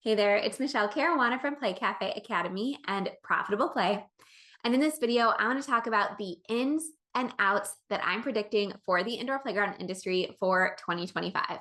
Hey there, it's Michele Caruana from Play Cafe Academy and Profitable Play. And in this video, I want to talk about the ins and outs that I'm predicting for the indoor playground industry for 2025.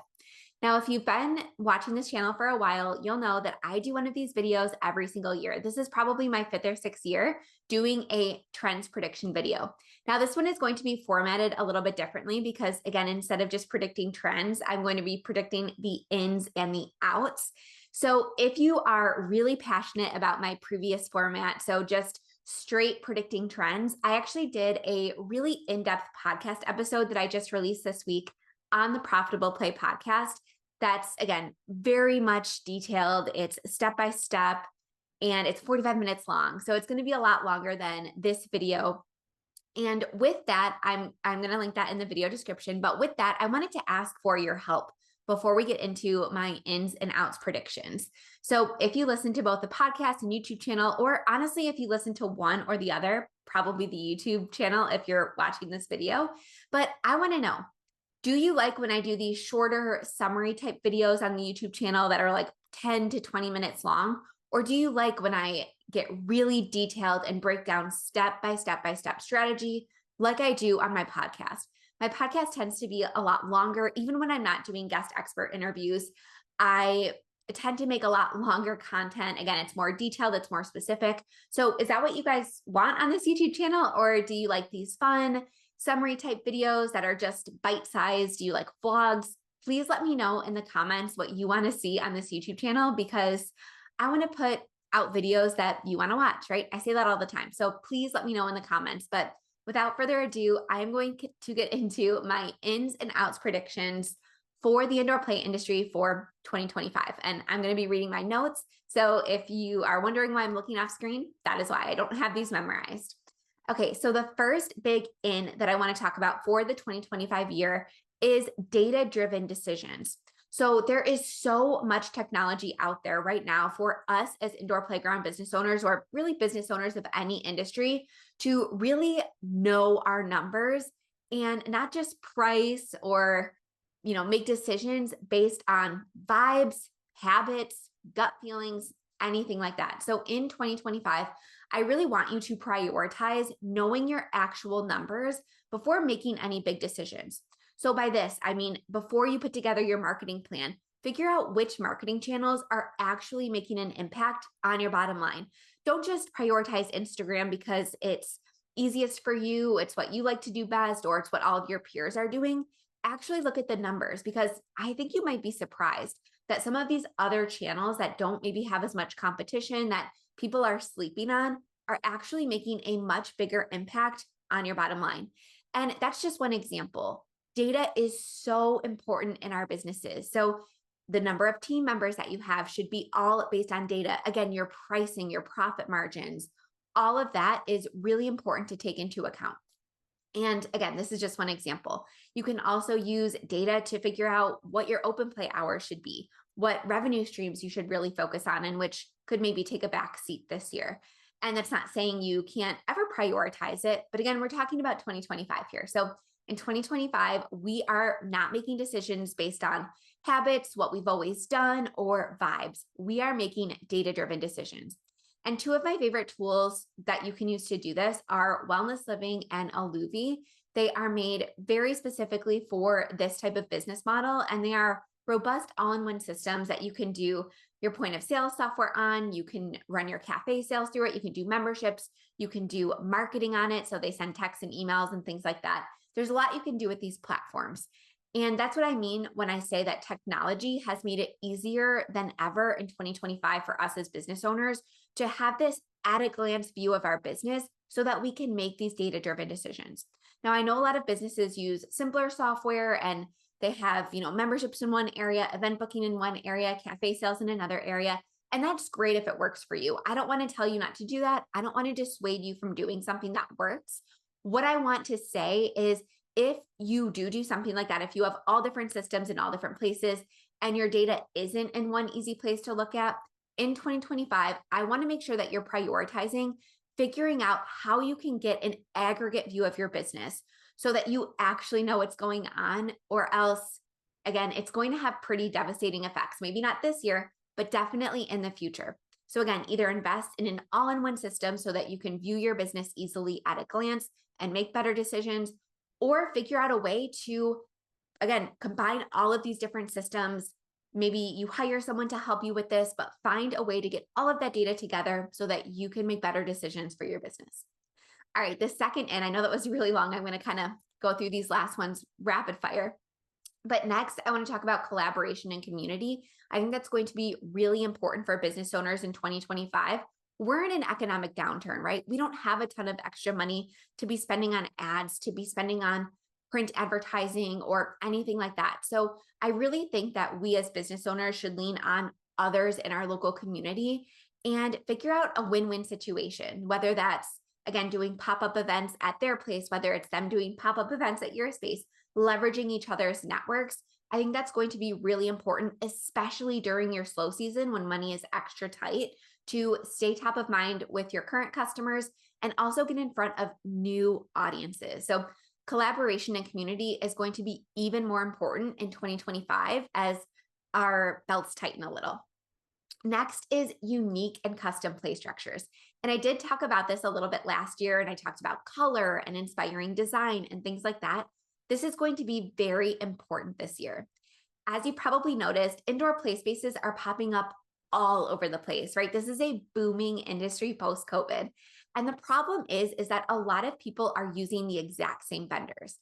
Now, if you've been watching this channel for a while, you'll know that I do one of these videos every single year. This is probably my 5th or 6th year doing a trends prediction video. Now, this one is going to be formatted a little bit differently because, again, instead of just predicting trends, I'm going to be predicting the ins and the outs. So if you are really passionate about my previous format, so just straight predicting trends, I actually did a really in-depth podcast episode that I just released this week on the Profitable Play podcast. That's, again, very much detailed. It's step-by-step and it's 45 minutes long. So it's going to be a lot longer than this video. And with that, I'm going to link that in the video description. But with that, I wanted to ask for your help before we get into my ins and outs predictions. So if you listen to both the podcast and YouTube channel, or honestly, if you listen to one or the other, probably the YouTube channel if you're watching this video, but I want to know, do you like when I do these shorter summary type videos on the YouTube channel that are like 10 to 20 minutes long? Or do you like when I get really detailed and break down step by step strategy like I do on my podcast? My podcast tends to be a lot longer. Even when I'm not doing guest expert interviews, I tend to make a lot longer content. Again, it's more detailed, it's more specific. So is that what you guys want on this YouTube channel? Or do you like these fun summary type videos that are just bite-sized? Do you like vlogs? Please let me know in the comments what you want to see on this YouTube channel, because I want to put out videos that you want to watch, right? I say that all the time. So please let me know in the comments. But without further ado, I'm going to get into my ins and outs predictions for the indoor play industry for 2025. And I'm going to be reading my notes. So if you are wondering why I'm looking off screen, that is why I don't have these memorized. Okay, so the first big in that I want to talk about for the 2025 year is data-driven decisions. So there is so much technology out there right now for us as indoor playground business owners, or really business owners of any industry, to really know our numbers and not just price or, make decisions based on vibes, habits, gut feelings, anything like that. So in 2025, I really want you to prioritize knowing your actual numbers before making any big decisions. So by this, I mean, before you put together your marketing plan, figure out which marketing channels are actually making an impact on your bottom line. Don't just prioritize Instagram because it's easiest for you, it's what you like to do best, or it's what all of your peers are doing. Actually look at the numbers, because I think you might be surprised that some of these other channels that don't maybe have as much competition, that people are sleeping on, are actually making a much bigger impact on your bottom line. And that's just one example. Data is so important in our businesses. So the number of team members that you have should be all based on data. Again, your pricing, your profit margins, all of that is really important to take into account. And again, this is just one example. You can also use data to figure out what your open play hours should be, what revenue streams you should really focus on, and which could maybe take a back seat this year. And that's not saying you can't ever prioritize it. But again, we're talking about 2025 here. So in 2025, we are not making decisions based on habits, what we've always done, or vibes. We are making data-driven decisions. And two of my favorite tools that you can use to do this are Wellness Living and Alluvi. They are made very specifically for this type of business model, and they are robust all-in-one systems that you can do your point of sale software on. You can run your cafe sales through it. You can do memberships. You can do marketing on it. So they send texts and emails and things like that. There's a lot you can do with these platforms. And that's what I mean when I say that technology has made it easier than ever in 2025 for us as business owners to have this at a glance view of our business so that we can make these data-driven decisions. Now, I know a lot of businesses use simpler software and they have, memberships in one area, event booking in one area, cafe sales in another area. And that's great if it works for you. I don't want to tell you not to do that. I don't want to dissuade you from doing something that works. What I want to say is, if you do something like that, if you have all different systems in all different places and your data isn't in one easy place to look at, in 2025, I want to make sure that you're prioritizing figuring out how you can get an aggregate view of your business so that you actually know what's going on, or else, again, it's going to have pretty devastating effects. Maybe not this year, but definitely in the future. So again, either invest in an all-in-one system so that you can view your business easily at a glance and make better decisions, or figure out a way to, again, combine all of these different systems. Maybe you hire someone to help you with this, but find a way to get all of that data together so that you can make better decisions for your business. All right, the second, and I know that was really long, I'm going to kind of go through these last ones rapid fire. But next, I want to talk about collaboration and community. I think that's going to be really important for business owners in 2025. We're in an economic downturn, right? We don't have a ton of extra money to be spending on ads, to be spending on print advertising or anything like that. So I really think that we as business owners should lean on others in our local community and figure out a win-win situation, whether that's, again, doing pop-up events at their place, whether it's them doing pop-up events at your space, leveraging each other's networks. I think that's going to be really important, especially during your slow season when money is extra tight, to stay top of mind with your current customers and also get in front of new audiences. So collaboration and community is going to be even more important in 2025 as our belts tighten a little. Next is unique and custom play structures. And I did talk about this a little bit last year, and I talked about color and inspiring design and things like that. This is going to be very important this year. As you probably noticed, indoor play spaces are popping up all over the place, right? This is a booming industry post-COVID. And the problem is that a lot of people are using the exact same vendors.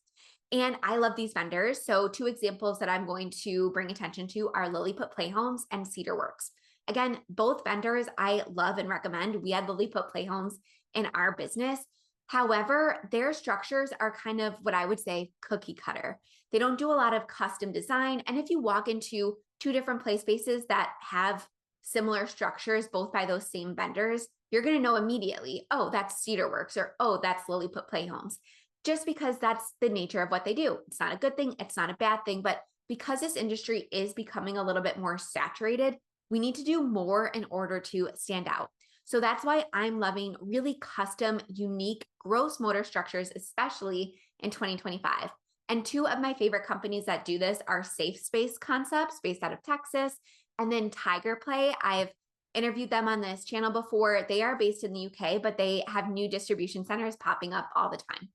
And I love these vendors. So two examples that I'm going to bring attention to are Lilliput Playhomes and Cedarworks. Again, both vendors I love and recommend. We had Lilliput Playhomes in our business. However, their structures are kind of what I would say cookie cutter. They don't do a lot of custom design. And if you walk into two different play spaces that have similar structures, both by those same vendors, you're going to know immediately, oh, that's Cedarworks, or oh, that's Lilliput Playhomes, just because that's the nature of what they do. It's not a good thing. It's not a bad thing. But because this industry is becoming a little bit more saturated, we need to do more in order to stand out. So that's why I'm loving really custom, unique gross motor structures, especially in 2025. And two of my favorite companies that do this are Safe Space Concepts, based out of Texas, and then Tiger Play. I've interviewed them on this channel before. They are based in the UK, but they have new distribution centers popping up all the time.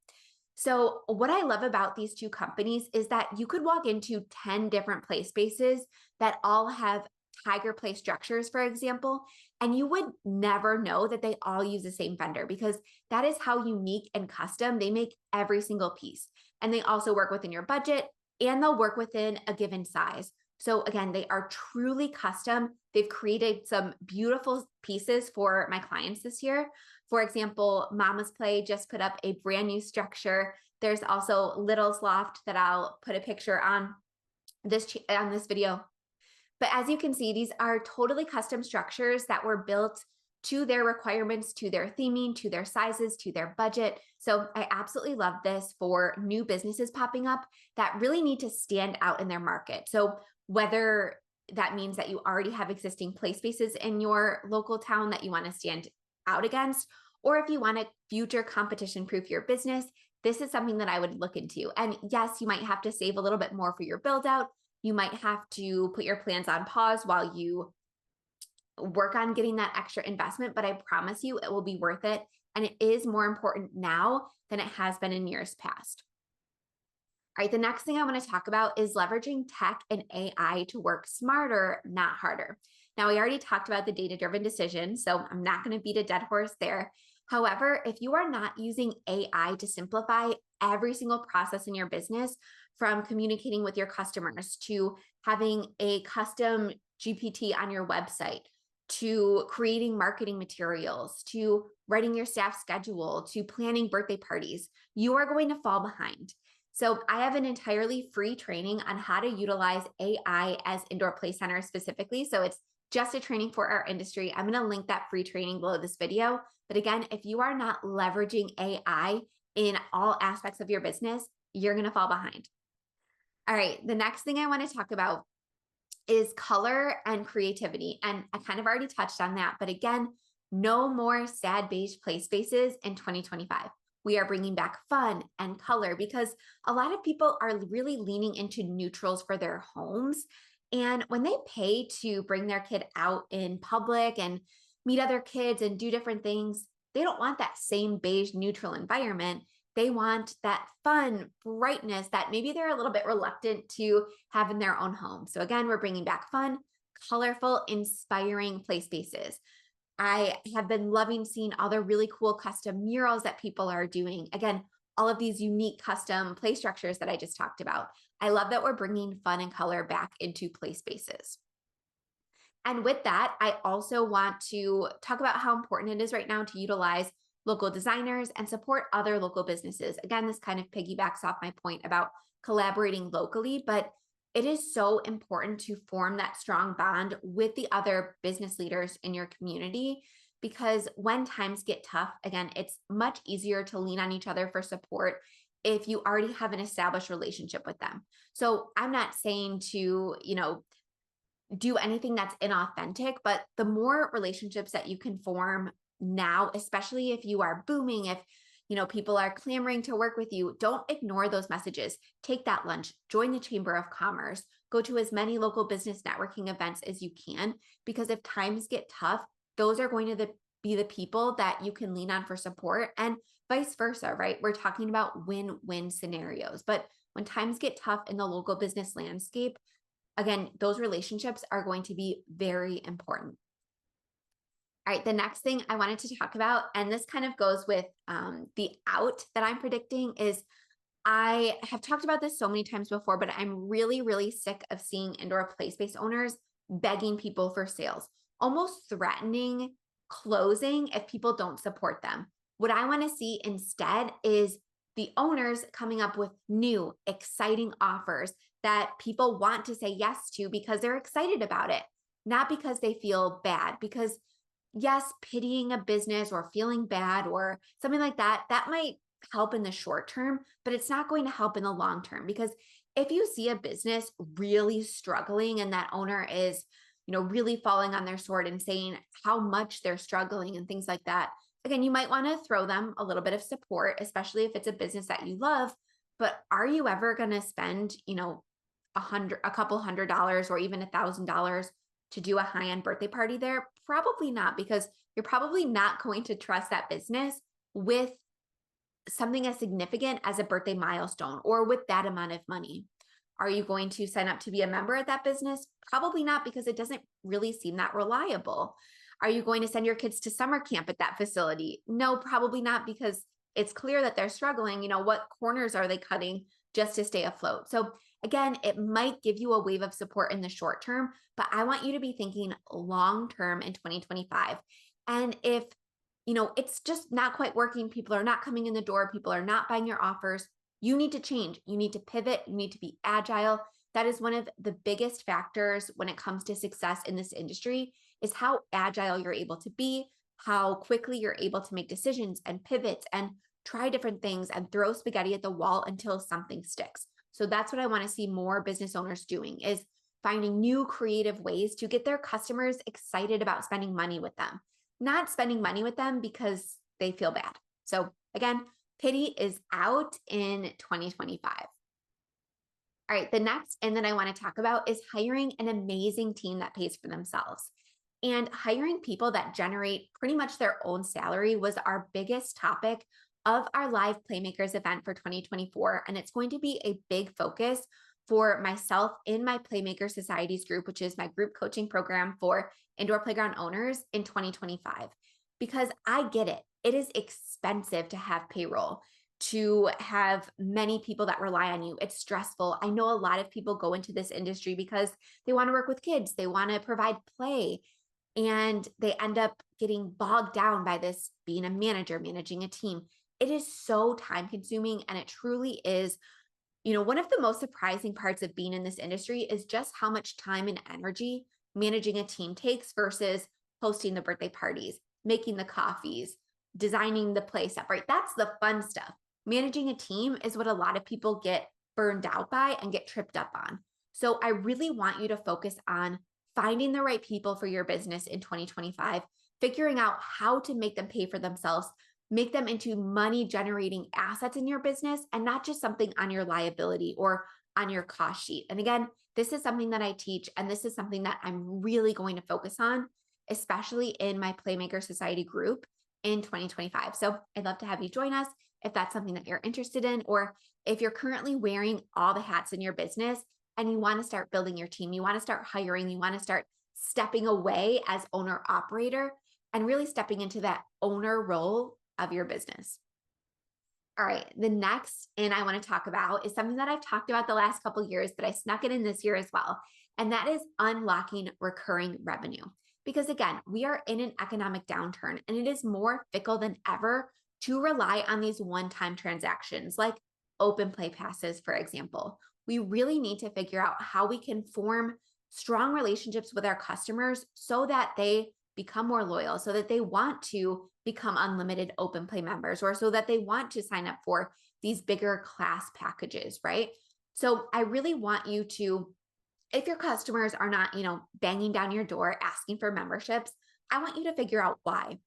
So what I love about these two companies is that you could walk into 10 different play spaces that all have Tiger Play structures, for example, and you would never know that they all use the same vendor, because that is how unique and custom they make every single piece. And they also work within your budget, and they'll work within a given size. So again, they are truly custom. They've created some beautiful pieces for my clients this year. For example, Mama's Play just put up a brand new structure. There's also Little's Loft that I'll put a picture on this video. But as you can see, these are totally custom structures that were built to their requirements, to their theming, to their sizes, to their budget. So I absolutely love this for new businesses popping up that really need to stand out in their market. So whether that means that you already have existing play spaces in your local town that you want to stand out against, or if you want to future competition proof your business, this is something that I would look into. And yes, you might have to save a little bit more for your build out. You might have to put your plans on pause while you work on getting that extra investment, but I promise you it will be worth it. And it is more important now than it has been in years past. All right, the next thing I want to talk about is leveraging tech and AI to work smarter, not harder. Now, we already talked about the data-driven decision, so I'm not going to beat a dead horse there. However, if you are not using AI to simplify every single process in your business, from communicating with your customers to having a custom GPT on your website, to creating marketing materials, to writing your staff schedule, to planning birthday parties, you are going to fall behind. So I have an entirely free training on how to utilize AI as indoor play centers specifically. So it's just a training for our industry. I'm going to link that free training below this video. But again, if you are not leveraging AI in all aspects of your business, you're going to fall behind. All right, the next thing I want to talk about is color and creativity. And I kind of already touched on that, but again, no more sad beige play spaces in 2025. We are bringing back fun and color because a lot of people are really leaning into neutrals for their homes. And when they pay to bring their kid out in public and meet other kids and do different things, they don't want that same beige neutral environment. They want that fun, brightness that maybe they're a little bit reluctant to have in their own home. So again, we're bringing back fun, colorful, inspiring play spaces. I have been loving seeing all the really cool custom murals that people are doing. Again, all of these unique custom play structures that I just talked about. I love that we're bringing fun and color back into play spaces. And with that, I also want to talk about how important it is right now to utilize local designers and support other local businesses. Again, this kind of piggybacks off my point about collaborating locally, but it is so important to form that strong bond with the other business leaders in your community, because when times get tough, again, it's much easier to lean on each other for support if you already have an established relationship with them. So I'm not saying to, do anything that's inauthentic, but the more relationships that you can form now, especially if you are booming, if people are clamoring to work with you, don't ignore those messages. Take that lunch, join the Chamber of Commerce, go to as many local business networking events as you can, because if times get tough, those are going to be the people that you can lean on for support, and vice versa, right? We're talking about win-win scenarios. But when times get tough in the local business landscape, again, those relationships are going to be very important. All right, the next thing I wanted to talk about, and this kind of goes with the out that I'm predicting, is I have talked about this so many times before, but I'm really, really sick of seeing indoor play space owners begging people for sales, almost threatening closing if people don't support them. What I want to see instead is the owners coming up with new, exciting offers that people want to say yes to because they're excited about it, not because they feel bad. Because yes, pitying a business or feeling bad or something like that, that might help in the short term, but it's not going to help in the long term. Because if you see a business really struggling and that owner is, really falling on their sword and saying how much they're struggling and things like that, again, you might want to throw them a little bit of support, especially if it's a business that you love. But are you ever going to spend, a couple $100 or even $1,000 to do a high-end birthday party there? Probably not, because you're probably not going to trust that business with something as significant as a birthday milestone or with that amount of money. Are you going to sign up to be a member at that business? Probably not, because it doesn't really seem that reliable. Are you going to send your kids to summer camp at that facility? No, probably not, because it's clear that they're struggling. What corners are they cutting just to stay afloat? So again, it might give you a wave of support in the short term, but I want you to be thinking long-term in 2025. And if, it's just not quite working, people are not coming in the door, people are not buying your offers, you need to change. You need to pivot. You need to be agile. That is one of the biggest factors when it comes to success in this industry, is how agile you're able to be, how quickly you're able to make decisions and pivots and try different things and throw spaghetti at the wall until something sticks. So that's what I want to see more business owners doing, is finding new creative ways to get their customers excited about spending money with them, not spending money with them because they feel bad. So again, pity is out in 2025. All right, the next and that I want to talk about is hiring an amazing team that pays for themselves. And hiring people that generate pretty much their own salary was our biggest topic of our Live Playmakers event for 2024. And it's going to be a big focus for myself in my Playmaker Societies group, which is my group coaching program for indoor playground owners in 2025. Because I get it. It is expensive to have payroll, to have many people that rely on you. It's stressful. I know a lot of people go into this industry because they want to work with kids. They want to provide play. And they end up getting bogged down by this being a manager, managing a team. It is so time consuming, and it truly is, one of the most surprising parts of being in this industry is just how much time and energy managing a team takes versus hosting the birthday parties, making the coffees, designing the play stuff, right? That's the fun stuff. Managing a team is what a lot of people get burned out by and get tripped up on. So I really want you to focus on finding the right people for your business in 2025, figuring out how to make them pay for themselves, make them into money generating assets in your business, and not just something on your liability or on your cost sheet. And again, this is something that I teach, and this is something that I'm really going to focus on, especially in my Playmaker Society group in 2025. So I'd love to have you join us if that's something that you're interested in, or if you're currently wearing all the hats in your business and you want to start building your team, you want to start hiring, you want to start stepping away as owner operator and really stepping into that owner role of your business. All right, the next I want to talk about is something that I've talked about the last couple of years, but I snuck it in this year as well. And that is unlocking recurring revenue. Because again, we are in an economic downturn and it is more fickle than ever to rely on these one-time transactions like open play passes, for example. We really need to figure out how we can form strong relationships with our customers so that they become more loyal, so that they want to become unlimited open play members, or so that they want to sign up for these bigger class packages, right? So I really want you to, if your customers are not, banging down your door asking for memberships, I want you to figure out why.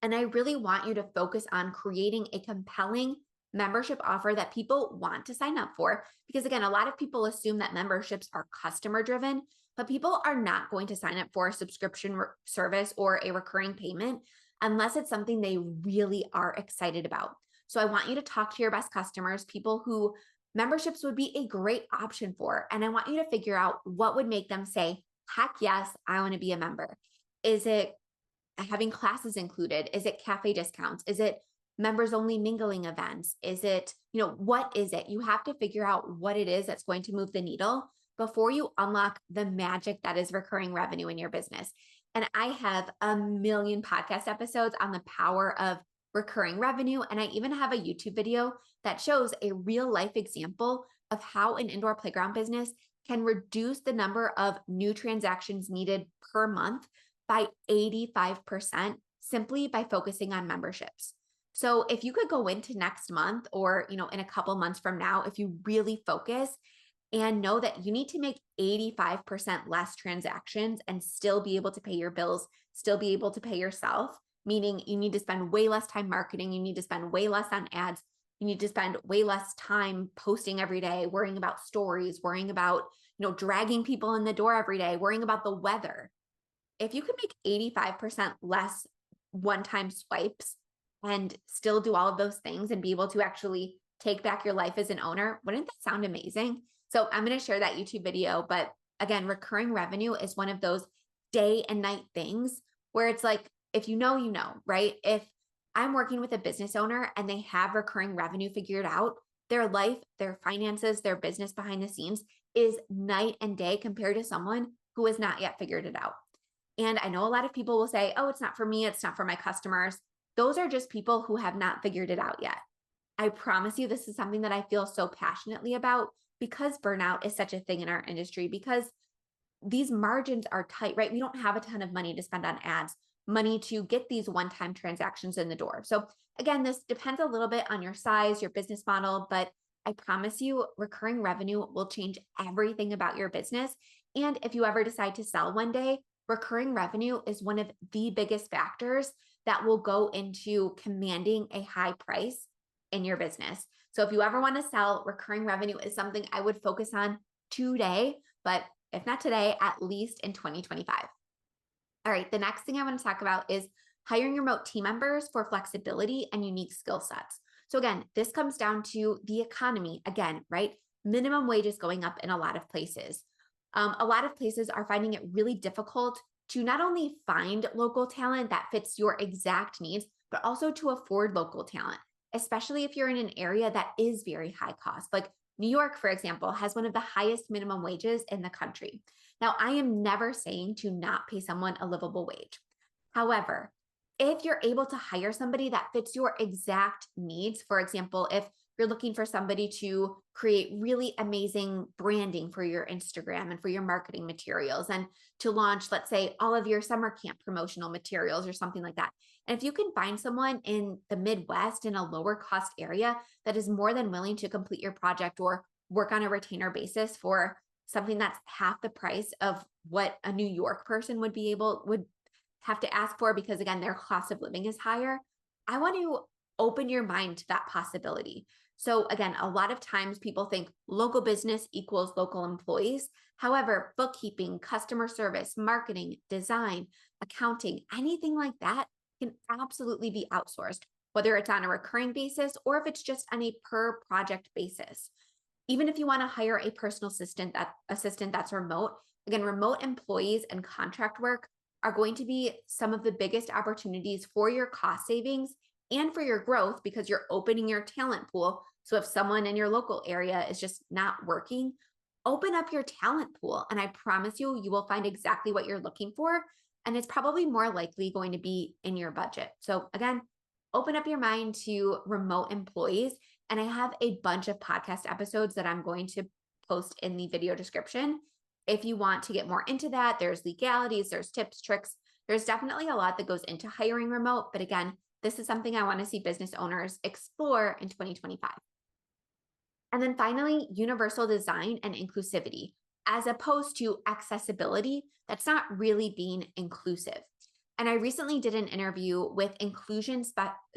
And I really want you to focus on creating a compelling membership offer that people want to sign up for. Because again, a lot of people assume that memberships are customer driven, but people are not going to sign up for a subscription service or a recurring payment unless it's something they really are excited about. So I want you to talk to your best customers, people who memberships would be a great option for. And I want you to figure out what would make them say, heck yes, I want to be a member. Is it having classes included? Is it cafe discounts? Is it members only mingling events? Is it, what is it? You have to figure out what it is that's going to move the needle before you unlock the magic that is recurring revenue in your business. And I have a million podcast episodes on the power of recurring revenue. And I even have a YouTube video that shows a real life example of how an indoor playground business can reduce the number of new transactions needed per month by 85% simply by focusing on memberships. So if you could go into next month or, in a couple months from now, if you really focus and know that you need to make 85% less transactions and still be able to pay your bills, still be able to pay yourself, meaning you need to spend way less time marketing, you need to spend way less on ads, you need to spend way less time posting every day, worrying about stories, worrying about, dragging people in the door every day, worrying about the weather. If you could make 85% less one-time swipes and still do all of those things and be able to actually take back your life as an owner, wouldn't that sound amazing? So I'm going to share that YouTube video. But again, recurring revenue is one of those day and night things where it's like, if you know, right? If I'm working with a business owner and they have recurring revenue figured out, their life, their finances, their business behind the scenes is night and day compared to someone who has not yet figured it out. And I know a lot of people will say, oh, it's not for me, it's not for my customers. Those are just people who have not figured it out yet. I promise you, this is something that I feel so passionately about because burnout is such a thing in our industry, because these margins are tight, right? We don't have a ton of money to spend on ads, money to get these one-time transactions in the door. So again, this depends a little bit on your size, your business model, but I promise you, recurring revenue will change everything about your business. And if you ever decide to sell one day, recurring revenue is one of the biggest factors that will go into commanding a high price in your business. So if you ever want to sell, recurring revenue is something I would focus on today, but if not today, at least in 2025. All right, the next thing I want to talk about is hiring remote team members for flexibility and unique skill sets. So again, this comes down to the economy again, right? Minimum wage is going up in a lot of places. A lot of places are finding it really difficult to not only find local talent that fits your exact needs, but also to afford local talent, especially if you're in an area that is very high cost. Like New York, for example, has one of the highest minimum wages in the country. Now, I am never saying to not pay someone a livable wage. However, if you're able to hire somebody that fits your exact needs, for example, if you're looking for somebody to create really amazing branding for your Instagram and for your marketing materials and to launch, let's say, all of your summer camp promotional materials or something like that. And if you can find someone in the Midwest in a lower cost area that is more than willing to complete your project or work on a retainer basis for something that's half the price of what a New York person would have to ask for, because again, their cost of living is higher, I want to open your mind to that possibility. So again, a lot of times people think local business equals local employees. However, bookkeeping, customer service, marketing, design, accounting, anything like that can absolutely be outsourced, whether it's on a recurring basis or if it's just on a per project basis. Even if you want to hire a personal assistant that's remote, again, remote employees and contract work are going to be some of the biggest opportunities for your cost savings and for your growth because you're opening your talent pool. So if someone in your local area is just not working, open up your talent pool. And I promise you, you will find exactly what you're looking for. And it's probably more likely going to be in your budget. So again, open up your mind to remote employees. And I have a bunch of podcast episodes that I'm going to post in the video description. If you want to get more into that, there's legalities, there's tips, tricks. There's definitely a lot that goes into hiring remote. But again, this is something I want to see business owners explore in 2025. And then finally, universal design and inclusivity, as opposed to accessibility that's not really being inclusive. And I recently did an interview with inclusion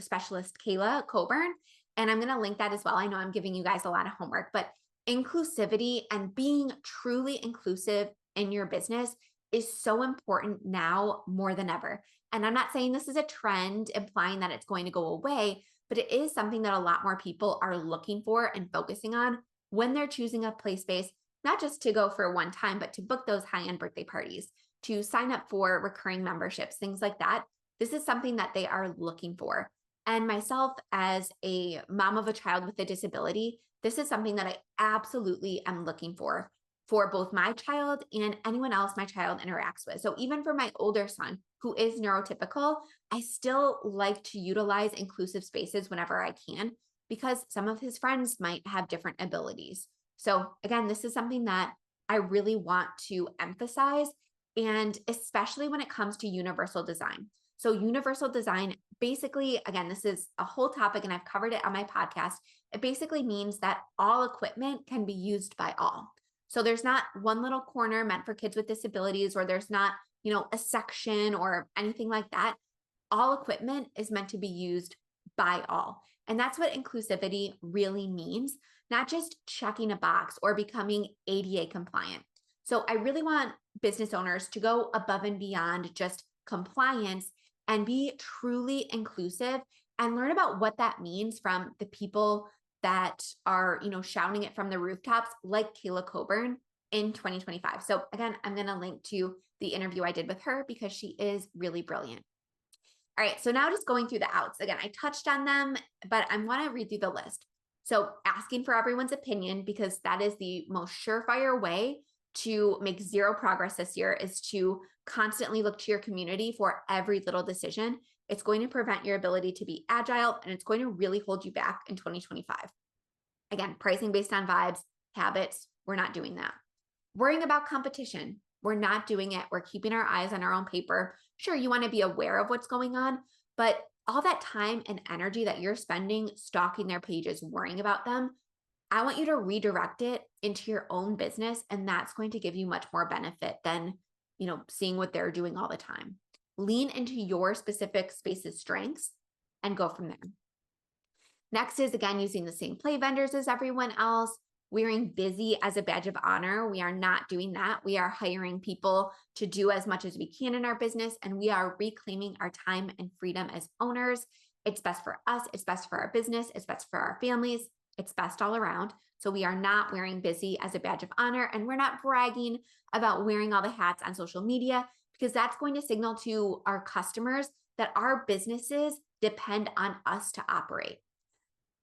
specialist Kayla Coburn, and I'm going to link that as well. I know I'm giving you guys a lot of homework, but inclusivity and being truly inclusive in your business is so important now more than ever. And I'm not saying this is a trend implying that it's going to go away, but it is something that a lot more people are looking for and focusing on when they're choosing a play space, not just to go for one time, but to book those high-end birthday parties, to sign up for recurring memberships, things like that. This is something that they are looking for. And myself, as a mom of a child with a disability, this is something that I absolutely am looking for both my child and anyone else my child interacts with. So even for my older son, who is neurotypical, I still like to utilize inclusive spaces whenever I can, because some of his friends might have different abilities. So again, this is something that I really want to emphasize, and especially when it comes to universal design. So universal design, basically, again, this is a whole topic and I've covered it on my podcast. It basically means that all equipment can be used by all. So there's not one little corner meant for kids with disabilities, or there's not, a section or anything like that. All equipment is meant to be used by all. And that's what inclusivity really means, not just checking a box or becoming ADA compliant. So I really want business owners to go above and beyond just compliance and be truly inclusive and learn about what that means from the people that are, shouting it from the rooftops, like Kayla Coburn in 2025. So again, I'm going to link to the interview I did with her because she is really brilliant. All right, so now just going through the outs. Again, I touched on them, but I want to read through the list. So asking for everyone's opinion, because that is the most surefire way to make zero progress this year, is to constantly look to your community for every little decision. It's going to prevent your ability to be agile, and it's going to really hold you back in 2025. Again, pricing based on vibes, habits, we're not doing that. Worrying about competition, we're not doing it. We're keeping our eyes on our own paper. Sure, you want to be aware of what's going on, but all that time and energy that you're spending stalking their pages, worrying about them, I want you to redirect it into your own business, and that's going to give you much more benefit than, seeing what they're doing all the time. Lean into your specific space's strengths and go from there. Next is, again, using the same play vendors as everyone else. Wearing busy as a badge of honor. We are not doing that. We are hiring people to do as much as we can in our business, and we are reclaiming our time and freedom as owners. It's best for us. It's best for our business. It's best for our families. It's best all around. So we are not wearing busy as a badge of honor, and we're not bragging about wearing all the hats on social media, because that's going to signal to our customers that our businesses depend on us to operate.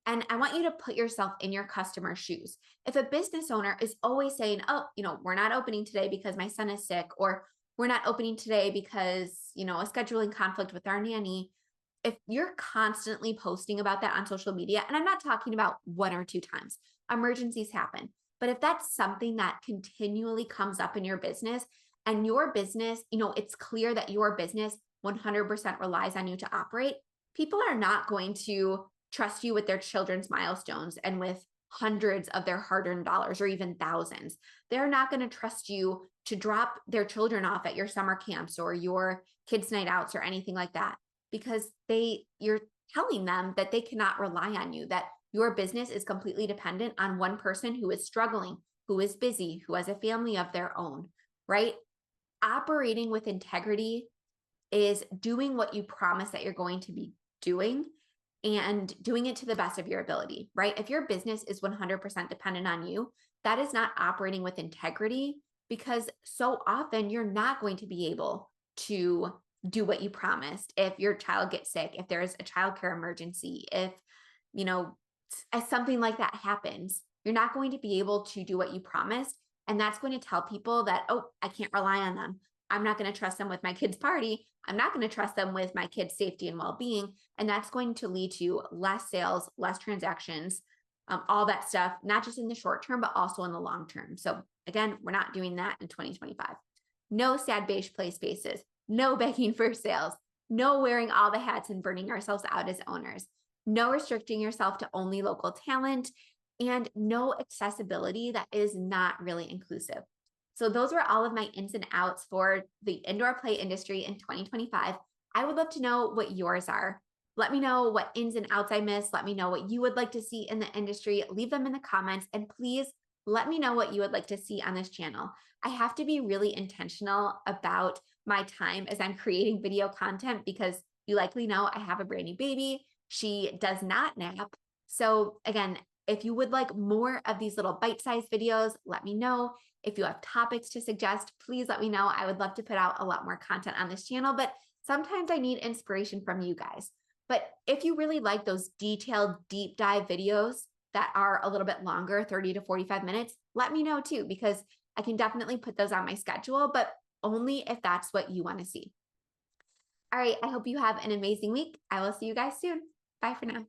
And I want you to put yourself in your customer's shoes. If a business owner is always saying, oh, we're not opening today because my son is sick, or we're not opening today because, a scheduling conflict with our nanny, if you're constantly posting about that on social media, and I'm not talking about 1 or 2 times, emergencies happen. But if that's something that continually comes up in your business, and your business, it's clear that your business 100% relies on you to operate, people are not going to trust you with their children's milestones and with hundreds of their hard-earned dollars, or even thousands. They're not going to trust you to drop their children off at your summer camps or your kids' night outs or anything like that, because you're telling them that they cannot rely on you, that Your business is completely dependent on one person who is struggling, who is busy, who has a family of their own, right? Operating with integrity is doing what you promise that you're going to be doing and doing it to the best of your ability, right? If your business is 100% dependent on you, that is not operating with integrity, because so often you're not going to be able to do what you promised. If your child gets sick, if there's a childcare emergency, if, you know, as something like that happens, you're not going to be able to do what you promised. And that's going to tell people that, oh, I can't rely on them. I'm not going to trust them with my kid's party. I'm not going to trust them with my kid's safety and well-being. And that's going to lead to less sales, less transactions, all that stuff, not just in the short term, but also in the long term. So again, we're not doing that in 2025. No sad beige play spaces, no begging for sales, no wearing all the hats and burning ourselves out as owners, no restricting yourself to only local talent, and no accessibility that is not really inclusive. So those were all of my ins and outs for the indoor play industry in 2025. I would love to know what yours are. Let me know what ins and outs I missed. Let me know what you would like to see in the industry. Leave them in the comments, and please let me know what you would like to see on this channel. I have to be really intentional about my time as I'm creating video content, because you likely know I have a brand new baby. She does not nap. So again, if you would like more of these little bite-sized videos, let me know. If you have topics to suggest, please let me know. I would love to put out a lot more content on this channel, but sometimes I need inspiration from you guys. But if you really like those detailed deep dive videos that are a little bit longer, 30 to 45 minutes, let me know too, because I can definitely put those on my schedule, but only if that's what you want to see. All right, I hope you have an amazing week. I will see you guys soon. Bye for now.